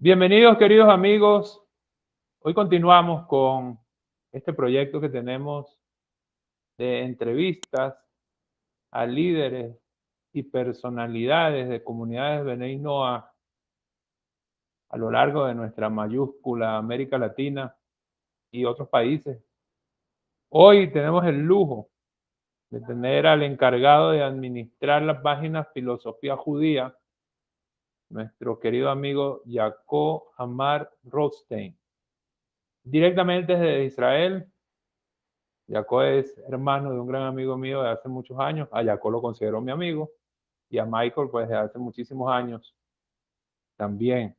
Bienvenidos, queridos amigos. Hoy continuamos con este proyecto que tenemos de entrevistas a líderes y personalidades de comunidades Bnei Noach a lo largo de nuestra mayúscula América Latina y otros países. Hoy tenemos el lujo de tener al encargado de administrar la página Filosofía Judía, nuestro querido amigo Jacob Amar Rothstein, directamente desde Israel. Jacob es hermano de un gran amigo mío de hace muchos años. A Jacob lo considero mi amigo. Y a Michael, pues, de hace muchísimos años también.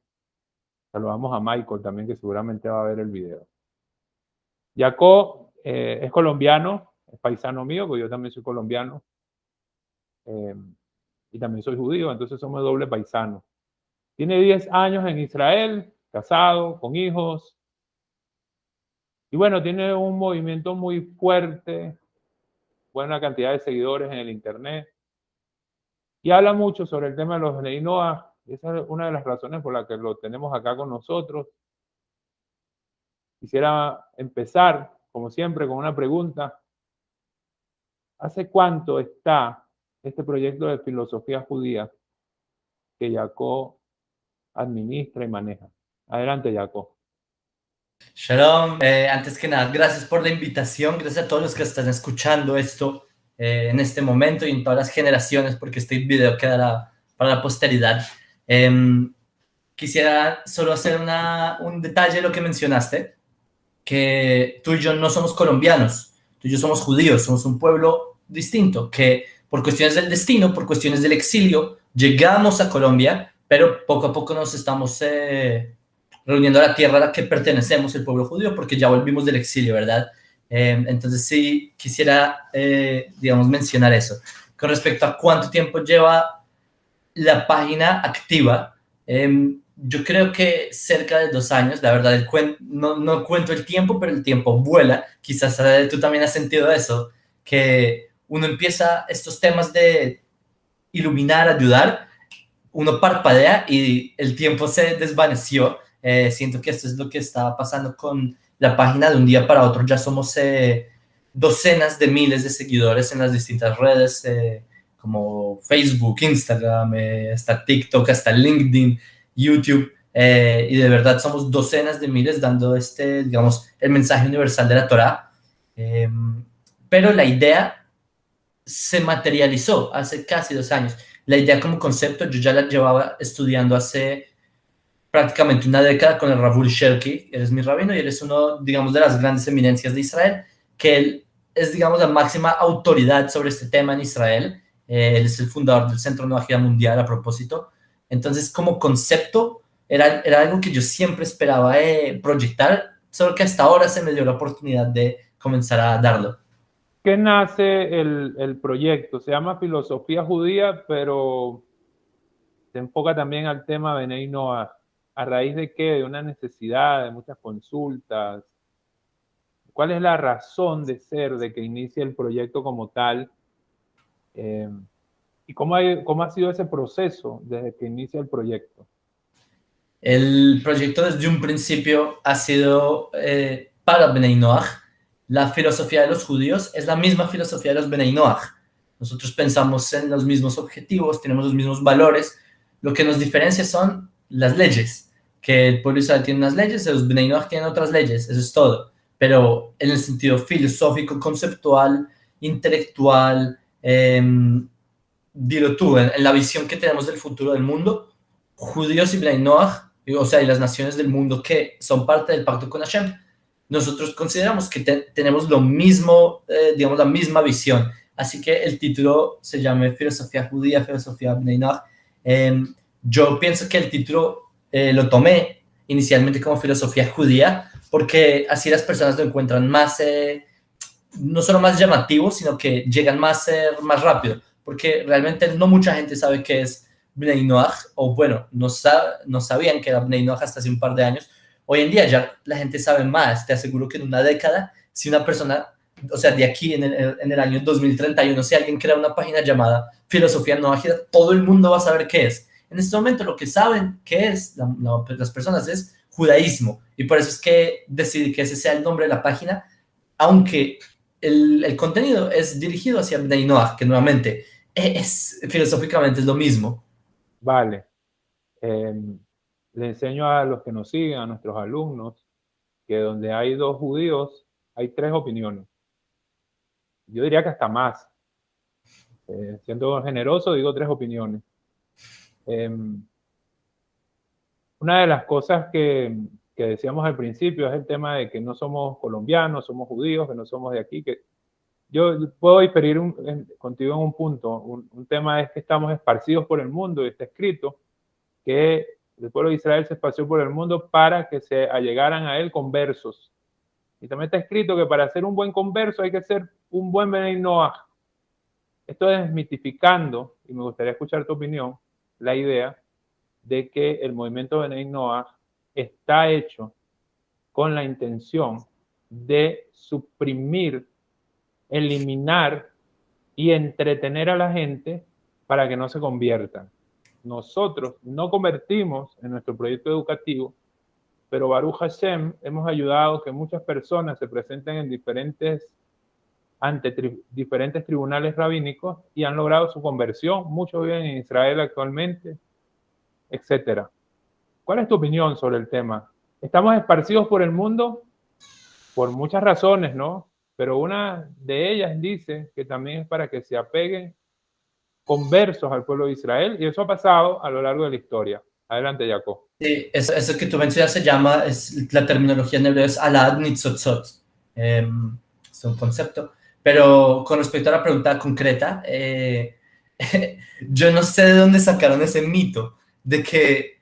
Saludamos a Michael también, que seguramente va a ver el video. Jacob es colombiano, es paisano mío, porque yo también soy colombiano. Y también soy judío, entonces somos doble paisano. Tiene 10 años en Israel, casado, con hijos. Y bueno, tiene un movimiento muy fuerte, buena cantidad de seguidores en el internet. Y habla mucho sobre el tema de los Bnei Noach. Esa es una de las razones por las que lo tenemos acá con nosotros. Quisiera empezar, como siempre, con una pregunta. ¿Hace cuánto está este proyecto de filosofía judía que Jacob administra y maneja? Adelante, Jacob. Shalom, antes que nada, gracias por la invitación, gracias a todos los que están escuchando esto en este momento y en todas las generaciones, porque este video quedará para la posteridad. Quisiera solo hacer un detalle de lo que mencionaste, que tú y yo no somos colombianos, tú y yo somos judíos, somos un pueblo distinto, que por cuestiones del destino, por cuestiones del exilio, llegamos a Colombia, pero poco a poco nos estamos reuniendo a la tierra a la que pertenecemos, el pueblo judío, porque ya volvimos del exilio, ¿verdad? Entonces sí quisiera, digamos, mencionar eso. Con respecto a cuánto tiempo lleva la página activa, yo creo que cerca de 2 años, la verdad, no cuento el tiempo, pero el tiempo vuela. Quizás tú también has sentido eso, que uno empieza estos temas de iluminar, ayudar, uno parpadea y el tiempo se desvaneció. Siento que esto es lo que está pasando con la página. De un día para otro ya somos docenas de miles de seguidores en las distintas redes, como Facebook, Instagram, hasta TikTok, hasta LinkedIn, YouTube, y de verdad somos docenas de miles dando digamos, el mensaje universal de la Torá. Pero la idea se materializó hace casi 2 años. La idea como concepto yo ya la llevaba estudiando hace prácticamente una década con el Ravul Sherki. Él es mi rabino y él es uno, digamos, de las grandes eminencias de Israel, que él es, digamos, la máxima autoridad sobre este tema en Israel. Él es el fundador del Centro Noachia Mundial, a propósito. Entonces, como concepto, era algo que yo siempre esperaba proyectar, solo que hasta ahora se me dio la oportunidad de comenzar a darlo. ¿Qué nace el proyecto? Se llama Filosofía Judía, pero se enfoca también al tema Bnei Noach. ¿A raíz de qué? ¿De una necesidad, de muchas consultas? ¿Cuál es la razón de ser de que inicie el proyecto como tal? ¿Y cómo ha sido ese proceso desde que inicia el proyecto? El proyecto desde un principio ha sido para Bnei Noach. La filosofía de los judíos es la misma filosofía de los Bnei Noach. Nosotros pensamos en los mismos objetivos, tenemos los mismos valores. Lo que nos diferencia son las leyes, que el pueblo de Israel tiene unas leyes, los Bnei Noach tienen otras leyes, eso es todo. Pero en el sentido filosófico, conceptual, intelectual, dilo tú, en la visión que tenemos del futuro del mundo, judíos y Bnei Noach, o sea, y las naciones del mundo que son parte del pacto con Hashem, nosotros consideramos que tenemos lo mismo, digamos, la misma visión. Así que el título se llama Filosofía Judía, Filosofía Bnei Noach. Yo pienso que el título lo tomé inicialmente como Filosofía Judía, porque así las personas lo encuentran más, no solo más llamativo, sino que llegan más rápido, porque realmente no mucha gente sabe qué es Bnei Noach, o bueno, no sabían que era Bnei Noach hasta hace un par de años. Hoy en día ya la gente sabe más. Te aseguro que en una década, si una persona, o sea, de aquí en el año 2031, si alguien crea una página llamada Filosofía Noach, todo el mundo va a saber qué es. En este momento lo que saben que es las personas es judaísmo, y por eso es que decidí que ese sea el nombre de la página, aunque el contenido es dirigido hacia Bnei Noach, que nuevamente filosóficamente es lo mismo. Vale. Le enseño a los que nos siguen, a nuestros alumnos, que donde hay dos judíos, hay tres opiniones. Yo diría que hasta más. Siendo generoso, digo tres opiniones. Una de las cosas que decíamos al principio es el tema de que no somos colombianos, somos judíos, que no somos de aquí. Que yo puedo diferir contigo en un punto. Un tema es que estamos esparcidos por el mundo y está escrito que el pueblo de Israel se esparció por el mundo para que se allegaran a él conversos. Y también está escrito que para ser un buen converso hay que ser un buen Bnei Noach. Esto es desmitificando, y me gustaría escuchar tu opinión, la idea de que el movimiento Bnei Noach está hecho con la intención de suprimir, eliminar y entretener a la gente para que no se conviertan. Nosotros no convertimos en nuestro proyecto educativo, pero Baruch Hashem hemos ayudado a que muchas personas se presenten en ante diferentes tribunales rabínicos y han logrado su conversión. Muchos viven en Israel actualmente, etcétera. ¿Cuál es tu opinión sobre el tema? Estamos esparcidos por el mundo por muchas razones, ¿no? Pero una de ellas dice que también es para que se apeguen conversos al pueblo de Israel, y eso ha pasado a lo largo de la historia. Adelante, Jacob. Sí, eso que tú mencionas se llama, la terminología en hebreo es alad nitzotzot, es un concepto, pero con respecto a la pregunta concreta, yo no sé de dónde sacaron ese mito de que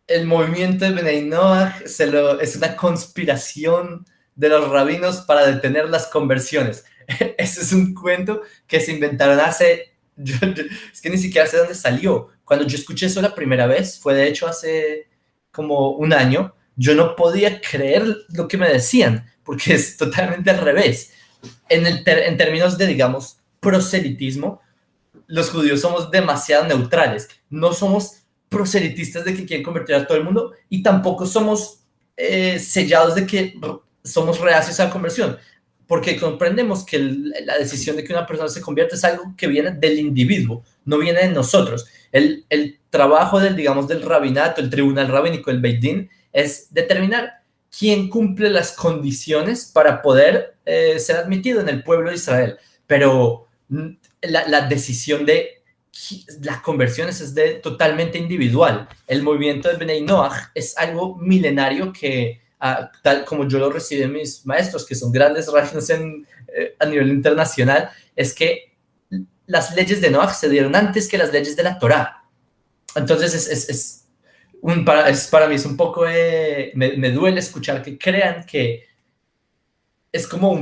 el movimiento de Bnei Noach es una conspiración de los rabinos para detener las conversiones. Ese es un cuento que se inventaron es que ni siquiera sé dónde salió. Cuando yo escuché eso la primera vez, fue de hecho hace como un año, yo no podía creer lo que me decían, porque es totalmente al revés. En términos de, digamos, proselitismo, los judíos somos demasiado neutrales. No somos proselitistas de que quieren convertir a todo el mundo y tampoco somos sellados de que somos reacios a la conversión, porque comprendemos que la decisión de que una persona se convierta es algo que viene del individuo, no viene de nosotros. El trabajo digamos, del rabinato, el tribunal rabínico, el Beit Din, es determinar quién cumple las condiciones para poder ser admitido en el pueblo de Israel. Pero la decisión de las conversiones es totalmente individual. El movimiento de Bnei Noach es algo milenario que, tal como yo lo recibí de mis maestros, que son grandes rabinos a nivel internacional, es que las leyes de Noach se dieron antes que las leyes de la Torá. Entonces para mí es un poco, me duele escuchar que crean que es como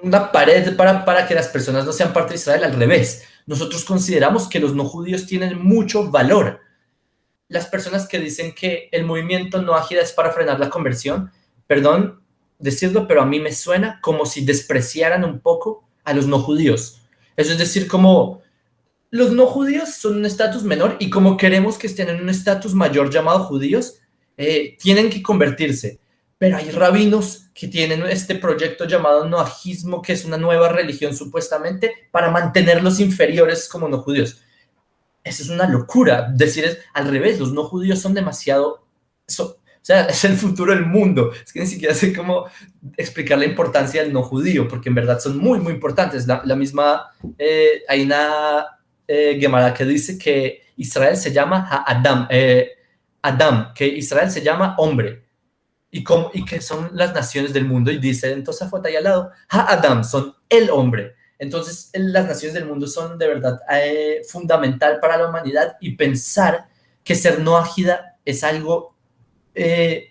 una pared para que las personas no sean parte de Israel. Al revés, nosotros consideramos que los no judíos tienen mucho valor. Las personas que dicen que el movimiento Noachida es para frenar la conversión, perdón decirlo, pero a mí me suena como si despreciaran un poco a los no judíos. Eso es decir, como los no judíos son un estatus menor y como queremos que estén en un estatus mayor llamado judíos, tienen que convertirse. Pero hay rabinos que tienen este proyecto llamado noajismo, que es una nueva religión supuestamente para mantenerlos inferiores como no judíos. Eso es una locura. Decir es al revés, los no judíos son demasiado... o sea, es el futuro del mundo. Es que ni siquiera sé cómo explicar la importancia del no judío, porque en verdad son muy, muy importantes. La misma... hay una Gemara que dice que Israel se llama Adam, que Israel se llama hombre. Y que son las naciones del mundo, y dice en Tosafot ahí al lado, Ha-Adam, son el hombre. Entonces, las naciones del mundo son de verdad fundamental para la humanidad, y pensar que ser noágida es algo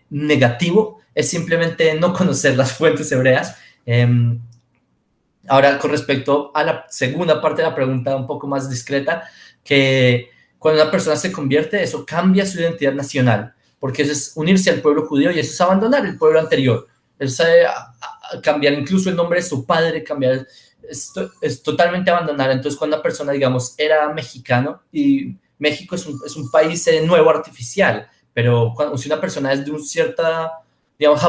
negativo es simplemente no conocer las fuentes hebreas. Ahora, con respecto a la segunda parte de la pregunta, un poco más discreta, que cuando una persona se convierte, eso cambia su identidad nacional, porque eso es unirse al pueblo judío y eso es abandonar el pueblo anterior. Es cambiar incluso el nombre de su padre, es totalmente abandonar. Entonces, cuando una persona, digamos, era mexicano y México es un país nuevo artificial, pero si una persona es de un cierta, digamos,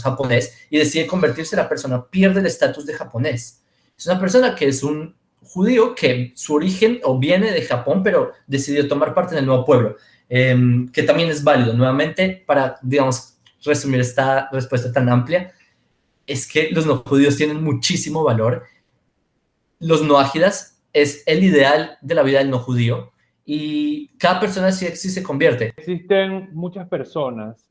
japonés, y decide convertirse, la persona pierde el estatus de japonés. Es una persona que es un judío que su origen o viene de Japón, pero decidió tomar parte en el nuevo pueblo, que también es válido. Nuevamente, para, digamos, resumir esta respuesta tan amplia, es que los no judíos tienen muchísimo valor. Los no ágidas es el ideal de la vida del no judío y cada persona sí se convierte. Existen muchas personas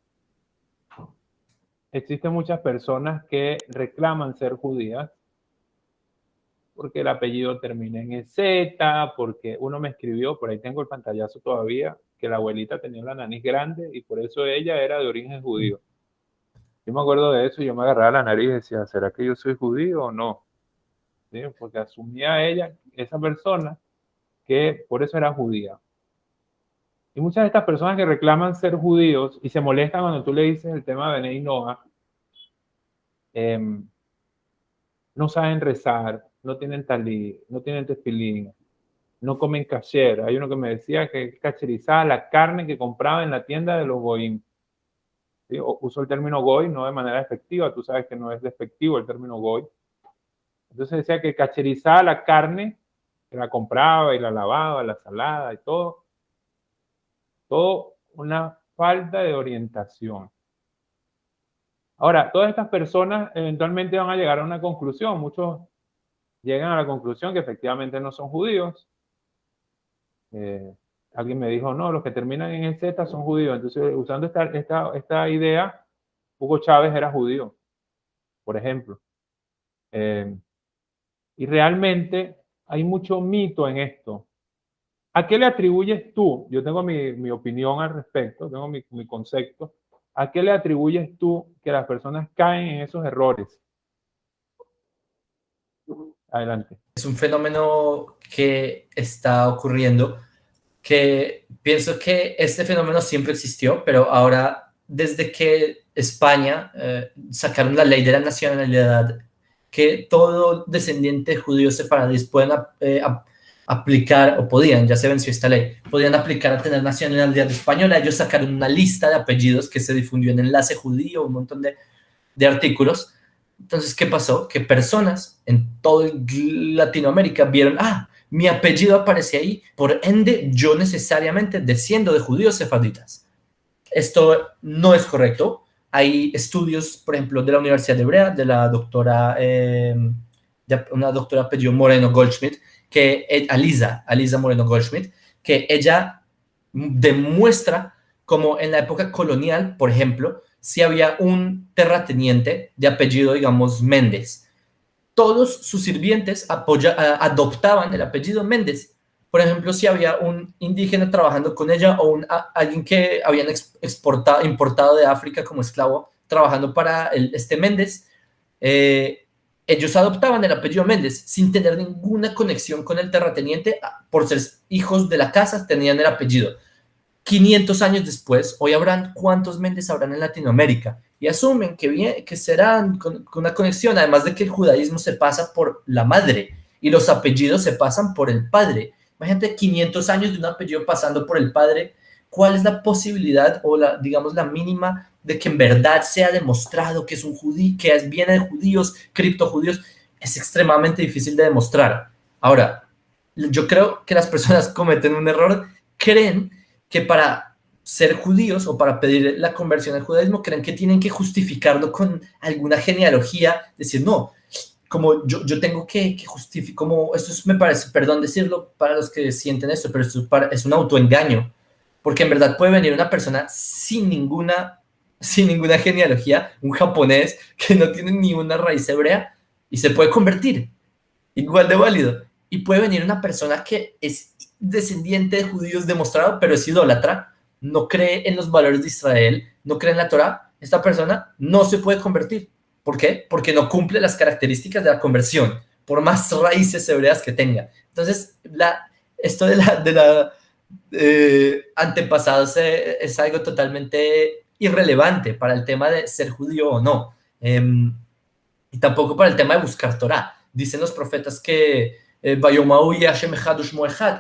que reclaman ser judías porque el apellido termina en Z, porque uno me escribió, por ahí tengo el pantallazo todavía, que la abuelita tenía la nariz grande y por eso ella era de origen judío. Yo me acuerdo de eso y yo me agarraba la nariz y decía, ¿será que yo soy judío o no? ¿Sí? Porque asumía ella, esa persona, que por eso era judía. Y muchas de estas personas que reclaman ser judíos y se molestan cuando tú le dices el tema de Benei Noah, no saben rezar, no tienen talí, no tienen tefilín, no comen kasher. Hay uno que me decía que cacherizaba la carne que compraba en la tienda de los goyim. ¿Sí? Uso el término goy no de manera efectiva, tú sabes que no es despectivo el término goy. Entonces decía que cacherizaba la carne, que la compraba y la lavaba, la salada y todo una falta de orientación. Ahora, todas estas personas eventualmente van a llegar a una conclusión. Muchos llegan a la conclusión que efectivamente no son judíos. Alguien me dijo, no, los que terminan en el Z son judíos. Entonces, usando esta idea, Hugo Chávez era judío, por ejemplo. Y realmente hay mucho mito en esto. ¿A qué le atribuyes tú? Yo tengo mi opinión al respecto, tengo mi concepto. ¿A qué le atribuyes tú que las personas caen en esos errores? Adelante. Es un fenómeno que está ocurriendo, que pienso que este fenómeno siempre existió, pero ahora, desde que España sacaron la ley de la nacionalidad, que todo descendiente de judíos sefaradíes pueden aplicar, o podían, ya se venció esta ley, podían aplicar a tener nacionalidad española. Ellos sacaron una lista de apellidos que se difundió en Enlace Judío, un montón de artículos. Entonces, ¿qué pasó? Que personas en toda Latinoamérica vieron, mi apellido aparece ahí, por ende, yo necesariamente desciendo de judíos sefardítas. Esto no es correcto. Hay estudios, por ejemplo, de la Universidad de Hebrea, de la doctora, una doctora apellido Moreno Goldschmidt, que Alisa Moreno Goldschmidt, que ella demuestra como en la época colonial, por ejemplo, si había un terrateniente de apellido, digamos, Méndez, todos sus sirvientes adoptaban el apellido Méndez. Por ejemplo, si había un indígena trabajando con ella o alguien que habían importado de África como esclavo trabajando para este Méndez, ellos adoptaban el apellido Méndez sin tener ninguna conexión con el terrateniente. Por ser hijos de la casa, tenían el apellido. 500 años después, hoy ¿cuántos Méndez habrán en Latinoamérica? Y asumen que serán con una conexión, además de que el judaísmo se pasa por la madre y los apellidos se pasan por el padre. Imagínate 500 años de un apellido pasando por el padre. ¿Cuál es la posibilidad o digamos la mínima de que en verdad sea demostrado que es un judío, que viene de judíos, criptojudíos? Es extremadamente difícil de demostrar. Ahora, yo creo que las personas cometen un error, creen que para ser judíos o para pedir la conversión al judaísmo, creen que tienen que justificarlo con alguna genealogía, decir, no, como yo tengo que justificar, como esto me parece, perdón decirlo para los que sienten esto, pero esto es un autoengaño, porque en verdad puede venir una persona sin ninguna genealogía, un japonés que no tiene ni una raíz hebrea y se puede convertir, igual de válido. Y puede venir una persona que es descendiente de judíos demostrado, pero es idólatra, no cree en los valores de Israel, no cree en la Torá. Esta persona no se puede convertir. ¿Por qué? Porque no cumple las características de la conversión, por más raíces hebreas que tenga. Entonces, esto de la antepasados es algo totalmente irrelevante para el tema de ser judío o no. Y tampoco para el tema de buscar Torá. Dicen los profetas que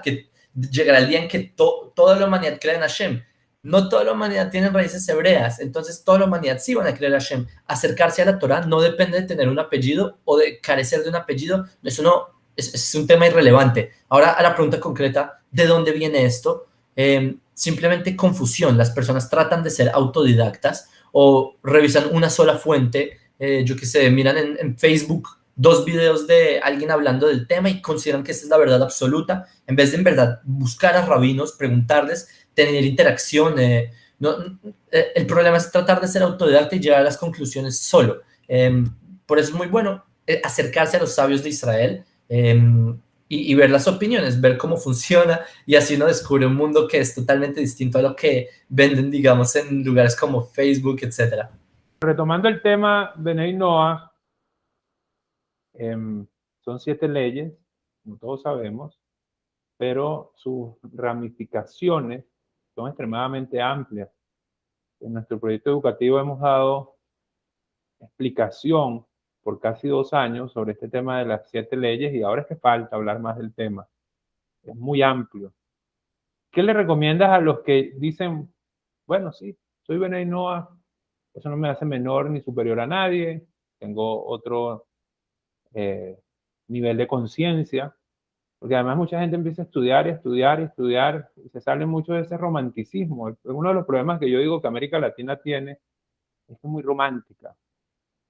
que llegará el día en que toda la humanidad crea en Hashem. No toda la humanidad tiene raíces hebreas, entonces toda la humanidad sí van a creer a Hashem. Acercarse a la Torah no depende de tener un apellido o de carecer de un apellido, eso no, es un tema irrelevante. Ahora a la pregunta concreta, ¿de dónde viene esto? Simplemente confusión, las personas tratan de ser autodidactas o revisan una sola fuente, yo qué sé, miran en Facebook 2 videos de alguien hablando del tema y consideran que esa es la verdad absoluta, en vez de en verdad buscar a rabinos, preguntarles, tener interacción. El problema es tratar de ser autodidacta y llegar a las conclusiones solo. Por eso es muy bueno acercarse a los sabios de Israel y ver las opiniones, ver cómo funciona, y así uno descubre un mundo que es totalmente distinto a lo que venden, digamos, en lugares como Facebook, etcétera. Retomando el tema Bnei Noach, son 7 leyes, como todos sabemos, pero sus ramificaciones son extremadamente amplias. En nuestro proyecto educativo hemos dado explicación por casi 2 años sobre este tema de las 7 leyes y ahora es que falta hablar más del tema. Es muy amplio. ¿Qué le recomiendas a los que dicen, bueno, sí, soy Bnei Noach, eso no me hace menor ni superior a nadie, tengo otro nivel de conciencia? Porque además mucha gente empieza a estudiar y estudiar y estudiar y se sale mucho de ese romanticismo. Uno de los problemas que yo digo que América Latina tiene es que es muy romántica.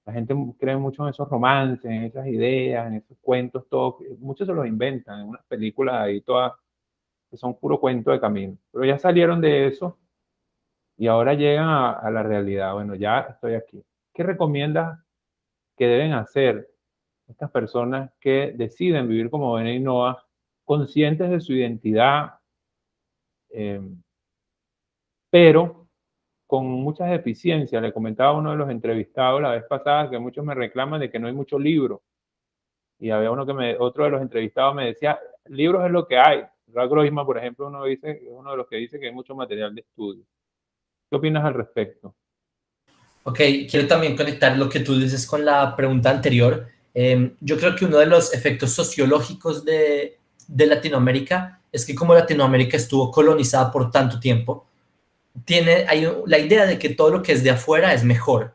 La gente cree mucho en esos romances, en esas ideas, en esos cuentos, todo. Muchos se los inventan en unas películas ahí todas que son puro cuento de camino. Pero ya salieron de eso y ahora llegan a la realidad. Bueno, ya estoy aquí. ¿Qué recomiendas que deben hacer estas personas que deciden vivir como Bnei Noach, conscientes de su identidad, pero con muchas deficiencias? Le comentaba a uno de los entrevistados la vez pasada que muchos me reclaman de que no hay mucho libro. Y había otro de los entrevistados me decía, libros es lo que hay. Ralph Groisman, por ejemplo, uno de los que dice que hay mucho material de estudio. ¿Qué opinas al respecto? Ok, quiero también conectar lo que tú dices con la pregunta anterior. Yo creo que uno de los efectos sociológicos de Latinoamérica es que como Latinoamérica estuvo colonizada por tanto tiempo, hay la idea de que todo lo que es de afuera es mejor.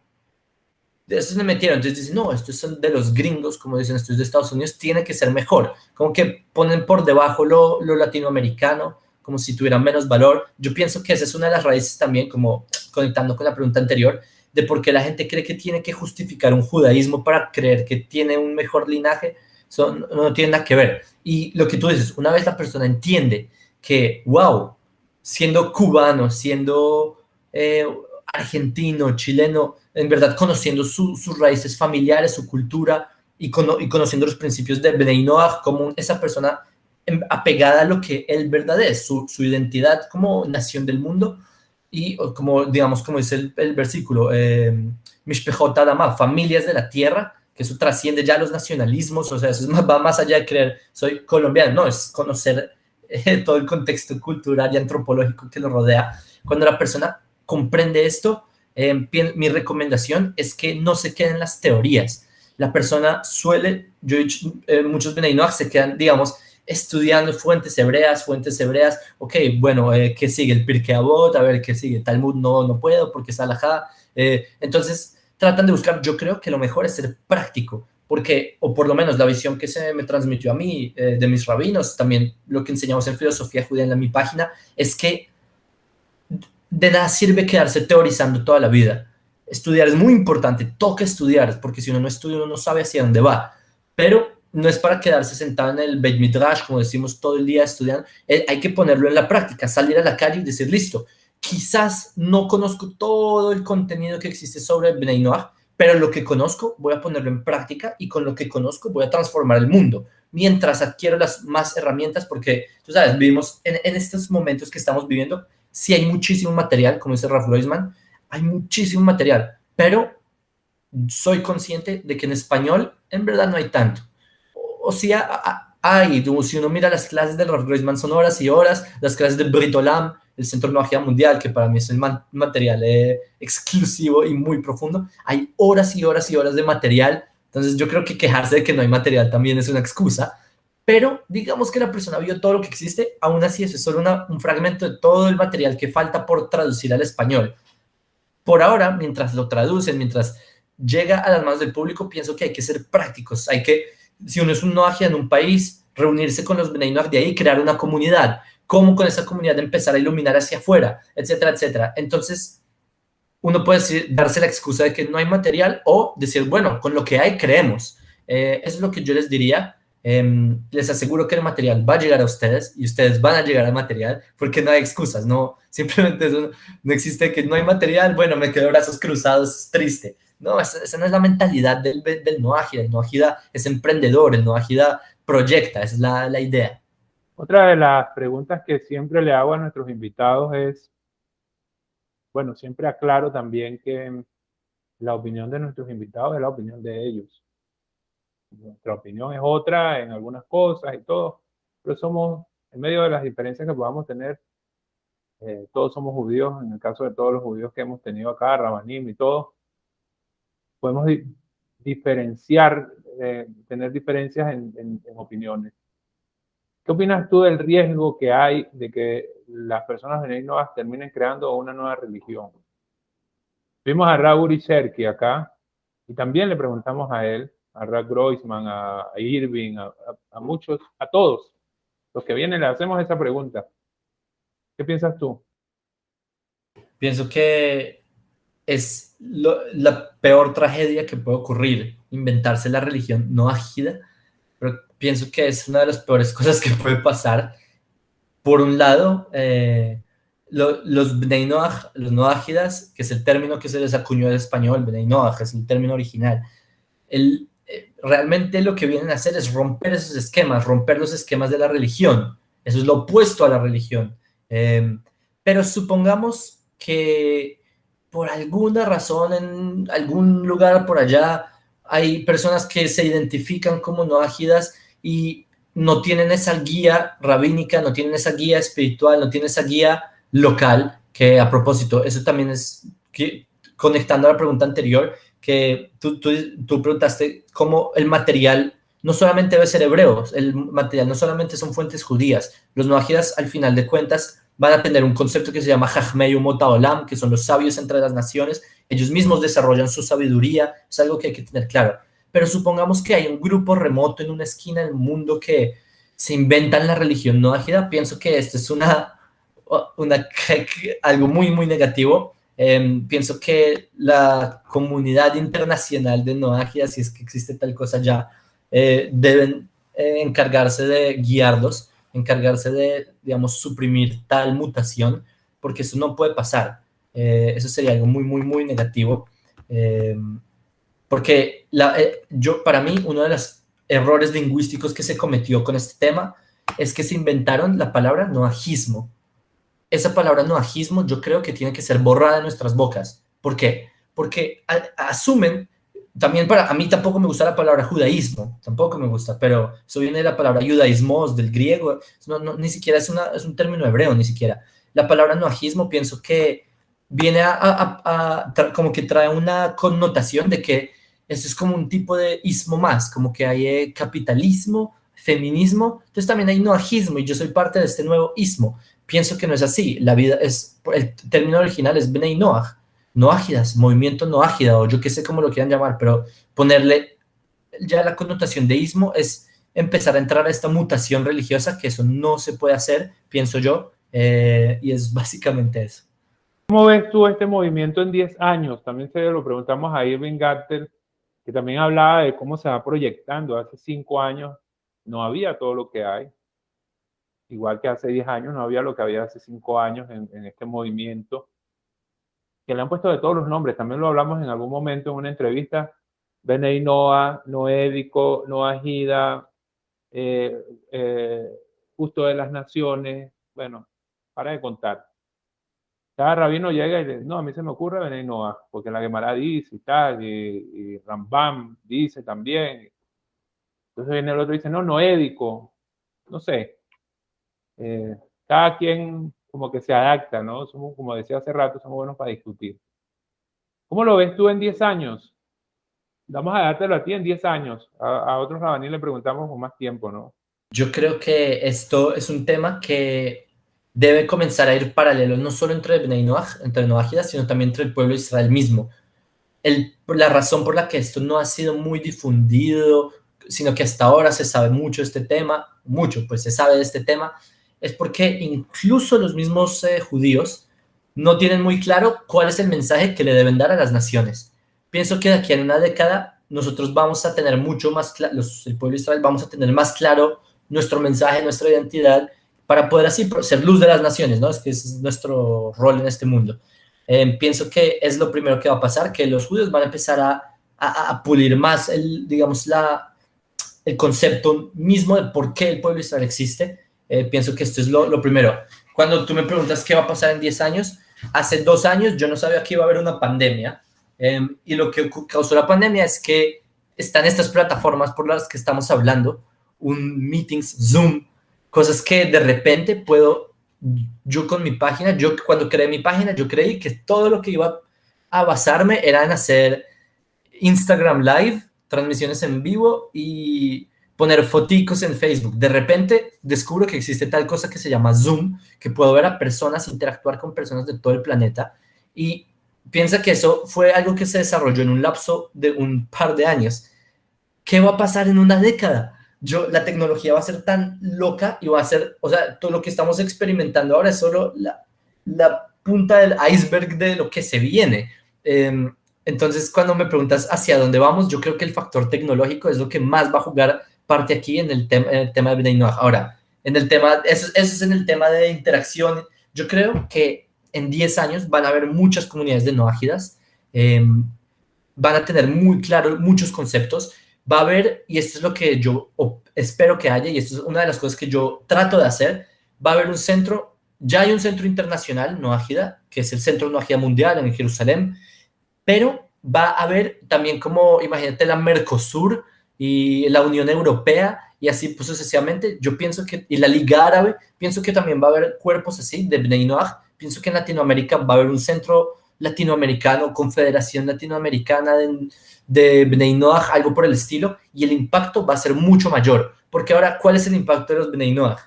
De eso se metieron, entonces dicen, no, estos son de los gringos, como dicen, estos de Estados Unidos, tiene que ser mejor. Como que ponen por debajo lo latinoamericano, como si tuvieran menos valor. Yo pienso que esa es una de las raíces también, como conectando con la pregunta anterior, de por qué la gente cree que tiene que justificar un judaísmo para creer que tiene un mejor linaje. No tiene nada que ver. Y lo que tú dices, una vez la persona entiende que, wow, siendo cubano, siendo argentino, chileno, en verdad conociendo sus raíces familiares, su cultura y conociendo los principios de Bnei Noach, como esa persona apegada a lo que él verdad es, su identidad como nación del mundo, y como, digamos, como dice el versículo, Mishpechot Adama, familias de la tierra, que eso trasciende ya los nacionalismos, o sea, eso va más allá de creer, soy colombiano, no, es conocer todo el contexto cultural y antropológico que lo rodea. Cuando la persona comprende esto, mi recomendación es que no se queden en las teorías. La persona suele, muchos Bnei Noach se quedan, digamos, estudiando fuentes hebreas, ok, bueno, ¿qué sigue? El Pirkei Avot, a ver qué sigue, Talmud no puedo porque es halajá. Entonces, tratan de buscar, yo creo que lo mejor es ser práctico, porque, o por lo menos la visión que se me transmitió a mí de mis rabinos, también lo que enseñamos en filosofía judía en mi página, es que de nada sirve quedarse teorizando toda la vida. Estudiar es muy importante, toca estudiar, porque si uno no estudia, uno no sabe hacia dónde va, pero no es para quedarse sentado en el Beit Midrash, como decimos todo el día estudiando, hay que ponerlo en la práctica, salir a la calle y decir, listo, quizás no conozco todo el contenido que existe sobre Bnei Noach, pero lo que conozco voy a ponerlo en práctica y con lo que conozco voy a transformar el mundo, mientras adquiero las más herramientas, porque, tú sabes, vivimos en estos momentos que estamos viviendo, sí hay muchísimo material, como dice Ralph Groisman, hay muchísimo material, pero soy consciente de que en español en verdad no hay tanto. O sea, si uno mira las clases de Ralph Groisman son horas y horas, las clases de Brit Olam, el Centro de Magia Mundial, que para mí es el material exclusivo y muy profundo, hay horas y horas y horas de material, entonces yo creo que quejarse de que no hay material también es una excusa, pero digamos que la persona vio todo lo que existe, aún así eso es solo un fragmento de todo el material que falta por traducir al español. Por ahora, mientras lo traducen, mientras llega a las manos del público, pienso que hay que ser prácticos, hay que, si uno es un noaji en un país, reunirse con los Bnei Noach de ahí, crear una comunidad, cómo con esa comunidad empezar a iluminar hacia afuera, etcétera, etcétera. Entonces, uno puede decir, darse la excusa de que no hay material o decir, bueno, con lo que hay creemos. Eso es lo que yo les diría. Les aseguro que el material va a llegar a ustedes y ustedes van a llegar al material porque no hay excusas, no, simplemente eso, no existe que no hay material, bueno, me quedo brazos cruzados, es triste. No, esa no es la mentalidad del Noajida. El Noajida es emprendedor, el Noajida proyecta, esa es la idea. Otra de las preguntas que siempre le hago a nuestros invitados es, bueno, siempre aclaro también que la opinión de nuestros invitados es la opinión de ellos. Nuestra opinión es otra en algunas cosas y todo, pero somos, en medio de las diferencias que podamos tener, todos somos judíos, en el caso de todos los judíos que hemos tenido acá, Rabanim y todo, podemos diferenciar, tener diferencias en opiniones. ¿Qué opinas tú del riesgo que hay de que las personas de Noah terminen creando una nueva religión? Vimos a Raúl Cherky acá y también le preguntamos a él, a Rad Groisman, a Irving, a muchos, a todos los que vienen le hacemos esa pregunta. ¿Qué piensas tú? Pienso que es la peor tragedia que puede ocurrir, inventarse la religión no ágida, pero pienso que es una de las peores cosas que puede pasar. Por un lado, los Bnei Noach, los noágidas, que es el término que se les acuñó en español, Bnei Noach, es el término original. Realmente lo que vienen a hacer es romper esos esquemas, romper los esquemas de la religión. Eso es lo opuesto a la religión. Pero supongamos que por alguna razón en algún lugar por allá hay personas que se identifican como noágidas y no tienen esa guía rabínica, no tienen esa guía espiritual, no tienen esa guía local, que a propósito, eso también es, que, conectando a la pregunta anterior, que tú preguntaste cómo el material no solamente debe ser hebreo, el material no solamente son fuentes judías, los noajidas al final de cuentas van a tener un concepto que se llama Jajmei Umot Haolam, que son los sabios entre las naciones, ellos mismos desarrollan su sabiduría, es algo que hay que tener claro. Pero supongamos que hay un grupo remoto en una esquina del mundo que se inventan la religión noájida, pienso que esto es algo muy, muy negativo. Pienso que la comunidad internacional de noágidas, si es que existe tal cosa ya, deben encargarse de guiarlos, encargarse de, digamos, suprimir tal mutación, porque eso no puede pasar. Eso sería algo muy, muy, muy negativo. Porque para mí, uno de los errores lingüísticos que se cometió con este tema es que se inventaron la palabra noajismo. Esa palabra noajismo yo creo que tiene que ser borrada de nuestras bocas. ¿Por qué? Porque asumen, también a mí tampoco me gusta la palabra judaísmo, tampoco me gusta, pero eso viene de la palabra judaísmos, del griego, ni siquiera es un término hebreo, ni siquiera. La palabra noajismo pienso que viene como que trae una connotación de que eso es como un tipo de ismo más, como que hay capitalismo, feminismo, entonces también hay noajismo y yo soy parte de este nuevo ismo. Pienso que no es así, la vida es, el término original es Bnei Noach, noágidas, movimiento noágida, o yo qué sé cómo lo quieran llamar, pero ponerle ya la connotación de ismo es empezar a entrar a esta mutación religiosa, que eso no se puede hacer, pienso yo, y es básicamente eso. ¿Cómo ves tú este movimiento en 10 años? También se lo preguntamos a Irving Garter, que también hablaba de cómo se va proyectando. Hace 5 años no había todo lo que hay. Igual que hace 10 años no había lo que había hace 5 años en este movimiento, que le han puesto de todos los nombres. También lo hablamos en algún momento en una entrevista. Bnei Noah, Noédico, Noahida, eh, eh, Justo de las Naciones. Bueno, para de contar. Cada rabino llega y dice, no, a mí se me ocurre Bnei Noah, porque la Gemara dice y tal, y Rambam dice también. Entonces viene el otro y dice, no, Noédico, no sé. Eh, Cada quien como que se adapta, ¿no? Somos, como decía hace rato, somos buenos para discutir. ¿Cómo lo ves tú en 10 años? Vamos a dártelo a ti en 10 años. A otros rabaníes le preguntamos con más tiempo, ¿no? Yo creo que esto es un tema que debe comenzar a ir paralelo, no solo entre Bnei Noach, entre Noajidas, sino también entre el pueblo de Israel mismo. La razón por la que esto no ha sido muy difundido, sino que hasta ahora se sabe mucho de este tema, mucho, pues se sabe de este tema, es porque incluso los mismos judíos no tienen muy claro cuál es el mensaje que le deben dar a las naciones. Pienso que de aquí a una década nosotros vamos a tener mucho más claro, el pueblo de Israel vamos a tener más claro nuestro mensaje, nuestra identidad, para poder así ser luz de las naciones, ¿no? Es que ese es nuestro rol en este mundo. Pienso que es lo primero que va a pasar, que los judíos van a empezar a pulir más digamos, el concepto mismo de por qué el pueblo de Israel existe. Pienso que esto es lo primero. Cuando tú me preguntas qué va a pasar en 10 años, hace 2 años yo no sabía que iba a haber una pandemia, y lo que causó la pandemia es que están estas plataformas por las que estamos hablando, meetings, Zoom, cosas que de repente yo con mi página, yo cuando creé mi página, yo creí que todo lo que iba a basarme era en hacer Instagram Live, transmisiones en vivo y poner foticos en Facebook. De repente descubro que existe tal cosa que se llama Zoom, que puedo ver a personas, interactuar con personas de todo el planeta, y piensa que eso fue algo que se desarrolló en un lapso de un par de años. ¿Qué va a pasar en una década? La tecnología va a ser tan loca y va a ser, o sea, todo lo que estamos experimentando ahora es solo la punta del iceberg de lo que se viene. Entonces, cuando me preguntas hacia dónde vamos, yo creo que el factor tecnológico es lo que más va a jugar parte aquí en el tema de Bnei Noach. Ahora, eso es en el tema de interacción. Yo creo que en 10 años van a haber muchas comunidades de noágidas, van a tener muy claro muchos conceptos, va a haber, y esto es lo que yo espero que haya, y esto es una de las cosas que yo trato de hacer, va a haber un centro, ya hay un centro internacional, Noágida, que es el Centro Noágida Mundial en Jerusalén, pero va a haber también como, imagínate, la Mercosur y la Unión Europea, y así pues sucesivamente. Yo pienso que, y la Liga Árabe, pienso que también va a haber cuerpos así de Bnei Noach. Pienso que en Latinoamérica va a haber un centro latinoamericano, Confederación Latinoamericana de Bnei Noach, algo por el estilo, y el impacto va a ser mucho mayor. Porque ahora, ¿cuál es el impacto de los Bnei Noach?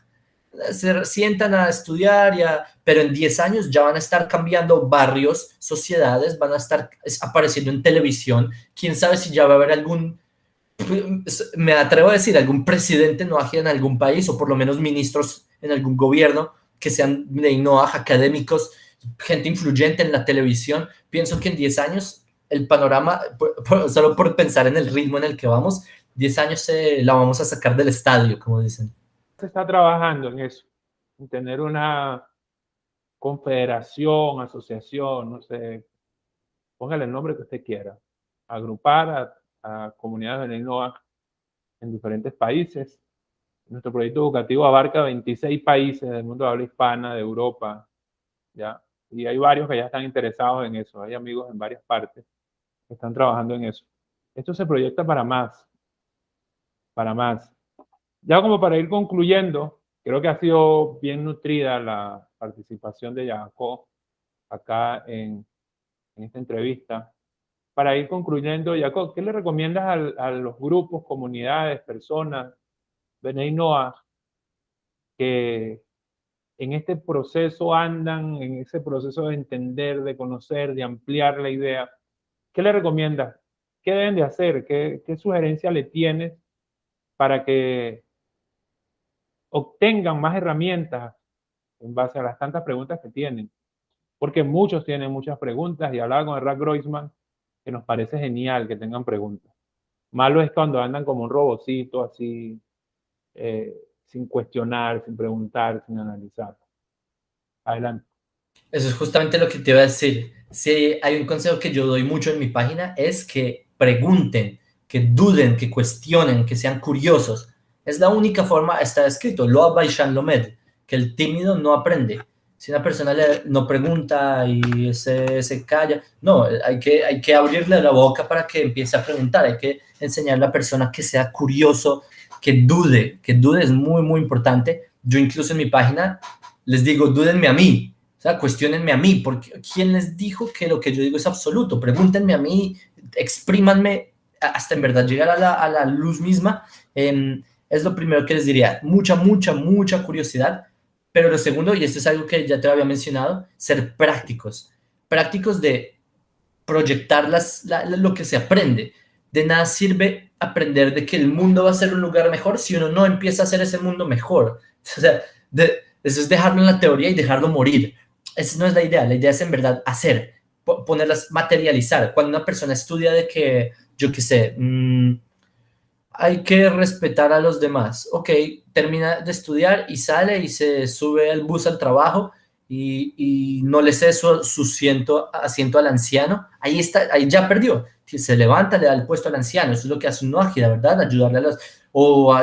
Se sientan a estudiar, pero en 10 años ya van a estar cambiando barrios, sociedades, van a estar apareciendo en televisión. Quién sabe si ya va a haber me atrevo a decir, algún presidente Noaj en algún país, o por lo menos ministros en algún gobierno que sean de Noaj, académicos, gente influyente en la televisión. Pienso que en 10 años el panorama, solo por pensar en el ritmo en el que vamos, 10 años la vamos a sacar del estadio, como dicen. Se está trabajando en eso, en tener una confederación, asociación, no sé, póngale el nombre que usted quiera, agrupar a comunidades de Noach en diferentes países. Nuestro proyecto educativo abarca 26 países del mundo de habla hispana, de Europa, ¿ya? Y hay varios que ya están interesados en eso. Hay amigos en varias partes que están trabajando en eso. Esto se proyecta para más, para más. Ya como para ir concluyendo, creo que ha sido bien nutrida la participación de Jacob acá en esta entrevista. Para ir concluyendo, Jacob, ¿qué le recomiendas a los grupos, comunidades, personas, Bnei Noach, que en este proceso andan, en ese proceso de entender, de conocer, de ampliar la idea? ¿Qué le recomiendas? ¿Qué deben de hacer? ¿Qué sugerencia le tienes para que obtengan más herramientas en base a las tantas preguntas que tienen? Porque muchos tienen muchas preguntas, y hablaba con el Rat Groisman, que nos parece genial que tengan preguntas. Malo es cuando andan como un robocito así, sin cuestionar, sin preguntar, sin analizar. Adelante. Eso es justamente lo que te iba a decir. Si hay un consejo que yo doy mucho en mi página, es que pregunten, que duden, que cuestionen, que sean curiosos. Es la única forma, está escrito, lo Baishan Lomed, que el tímido no aprende. Si una persona no pregunta y se calla, no, hay que abrirle la boca para que empiece a preguntar. Hay que enseñar a la persona que sea curioso, que dude es muy, muy importante. Yo incluso en mi página les digo, dúdenme a mí. O sea, cuestionenme a mí, porque ¿quién les dijo que lo que yo digo es absoluto? Pregúntenme a mí, exprímanme hasta en verdad llegar a la luz misma. Es lo primero que les diría. Mucha, mucha, mucha curiosidad. Pero lo segundo, y esto es algo que ya te había mencionado, ser prácticos. Prácticos de proyectar lo que se aprende. De nada sirve aprender de que el mundo va a ser un lugar mejor si uno no empieza a hacer ese mundo mejor. O sea, eso es dejarlo en la teoría y dejarlo morir. Esa no es la idea es en verdad hacer, ponerlas, materializar. Cuando una persona estudia de que, yo qué sé, hay que respetar a los demás. Ok, termina de estudiar y sale y se sube al bus al trabajo y no le cede su asiento al anciano. Ahí está, ahí ya perdió. Se levanta, le da el puesto al anciano. Eso es lo que hace un ágil, ¿verdad? Ayudarle a los...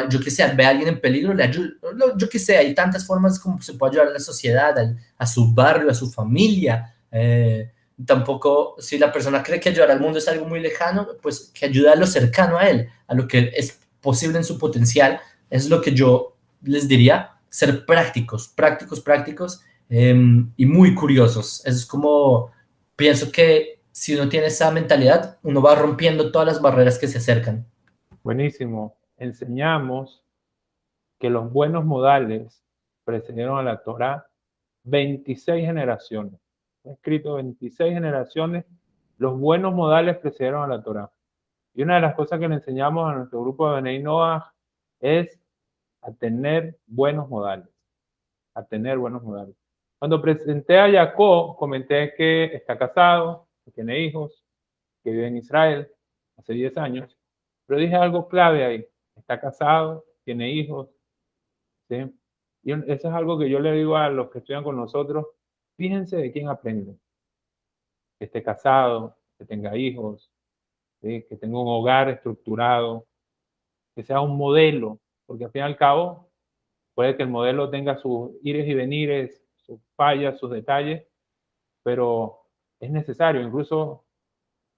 yo qué sé, ve a alguien en peligro, le ayuda. Yo qué sé, hay tantas formas como se puede ayudar a la sociedad, a su barrio, a su familia. Tampoco, si la persona cree que ayudar al mundo es algo muy lejano, pues que ayude a lo cercano a él, a lo que es posible en su potencial. Es lo que yo les diría, ser prácticos, prácticos, prácticos y muy curiosos. Eso es como, pienso que si uno tiene esa mentalidad, uno va rompiendo todas las barreras que se acercan. Buenísimo. Enseñamos que los buenos modales precedieron a la Torá 26 generaciones. Escrito 26 generaciones, los buenos modales precedieron a la Torá. Y una de las cosas que le enseñamos a nuestro grupo de Benei Noach es a tener buenos modales. A tener buenos modales. Cuando presenté a Jacob, comenté que está casado, que tiene hijos, que vive en Israel hace 10 años, pero dije algo clave ahí. Está casado, tiene hijos, ¿sí? Y eso es algo que yo le digo a los que estudian con nosotros, fíjense de quién aprenden. Que esté casado, que tenga hijos, ¿sí? Que tenga un hogar estructurado, que sea un modelo, porque al fin y al cabo puede que el modelo tenga sus ires y venires, sus fallas, sus detalles, pero es necesario. Incluso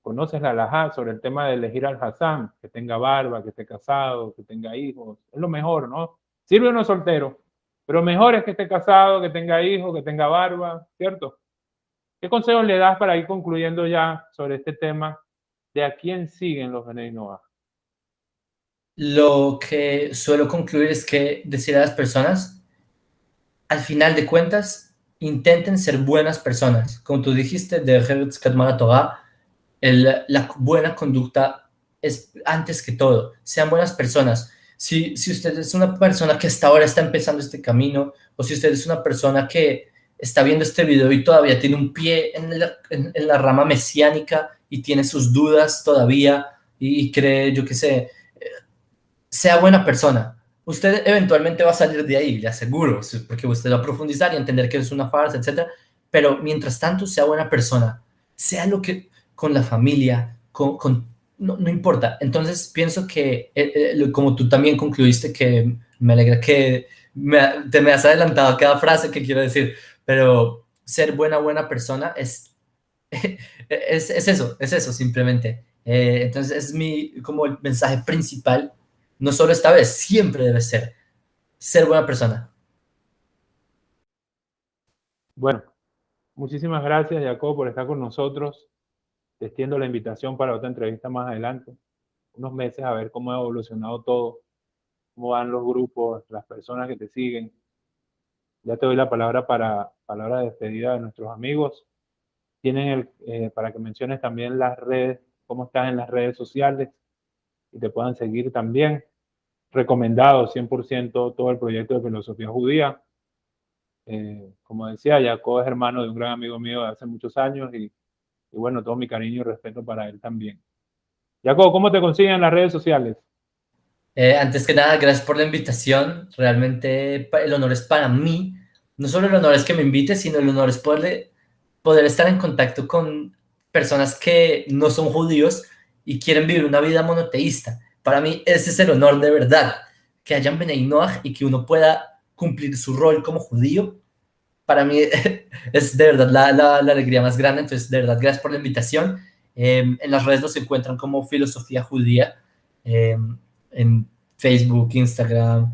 conoces la halajá sobre el tema de elegir al Hassán, que tenga barba, que esté casado, que tenga hijos. Es lo mejor, ¿no? Sirve uno soltero, pero mejor es que esté casado, que tenga hijos, que tenga barba, ¿cierto? ¿Qué consejos le das para ir concluyendo ya sobre este tema de a quién siguen los Benei Noach? Lo que suelo concluir es que decir a las personas, al final de cuentas, intenten ser buenas personas. Como tú dijiste, de Heretz Kadmar Torah, la buena conducta es antes que todo. Sean buenas personas. Si usted es una persona que hasta ahora está empezando este camino, o si usted es una persona que está viendo este video y todavía tiene un pie en la rama mesiánica y tiene sus dudas todavía y cree, yo qué sé, sea buena persona. Usted eventualmente va a salir de ahí, ya seguro, porque usted va a profundizar y entender que es una farsa, etc. Pero mientras tanto, sea buena persona. Sea lo que con la familia, no importa. Entonces, pienso que, como tú también concluiste, que me alegra que te me has adelantado a cada frase que quiero decir, pero ser buena persona es eso simplemente. Entonces, es como el mensaje principal, no solo esta vez, siempre debe ser buena persona. Bueno, muchísimas gracias, Jacob, por estar con nosotros. Te extiendo la invitación para otra entrevista más adelante, unos meses, a ver cómo ha evolucionado todo, cómo van los grupos, las personas que te siguen. Ya te doy la palabra para palabra de despedida de nuestros amigos. Tienen para que menciones también las redes, cómo estás en las redes sociales y te puedan seguir también. Recomendado 100% todo el proyecto de filosofía judía. Como decía, Jacob es hermano de un gran amigo mío de hace muchos años y bueno, todo mi cariño y respeto para él también. Jacob, ¿cómo te consiguen en las redes sociales? Antes que nada, gracias por la invitación. Realmente el honor es para mí. No solo el honor es que me invite, sino el honor es poder estar en contacto con personas que no son judíos y quieren vivir una vida monoteísta. Para mí ese es el honor de verdad, que hayan Benei Noach y que uno pueda cumplir su rol como judío. Para mí es de verdad la alegría más grande. Entonces, de verdad, gracias por la invitación. En las redes nos encuentran como Filosofía Judía, en Facebook, Instagram,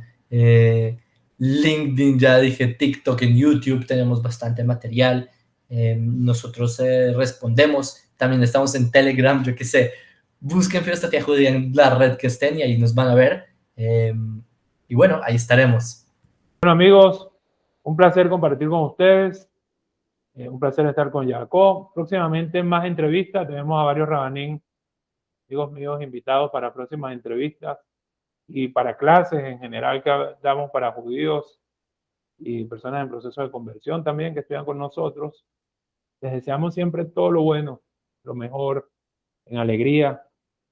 LinkedIn, ya dije, TikTok, en YouTube tenemos bastante material. Nosotros respondemos, también estamos en Telegram, yo qué sé, busquen Filosofía Judía en la red que estén y ahí nos van a ver. Y bueno, ahí estaremos. Bueno, amigos, un placer compartir con ustedes. Un placer estar con Jacob. Próximamente más entrevistas. Tenemos a varios rabanín, amigos míos, invitados para próximas entrevistas y para clases en general que damos para judíos y personas en proceso de conversión también que estudian con nosotros. Les deseamos siempre todo lo bueno, lo mejor, en alegría,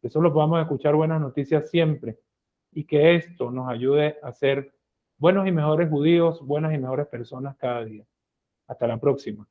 que solo podamos escuchar buenas noticias siempre y que esto nos ayude a ser buenos y mejores judíos, buenas y mejores personas cada día. Hasta la próxima.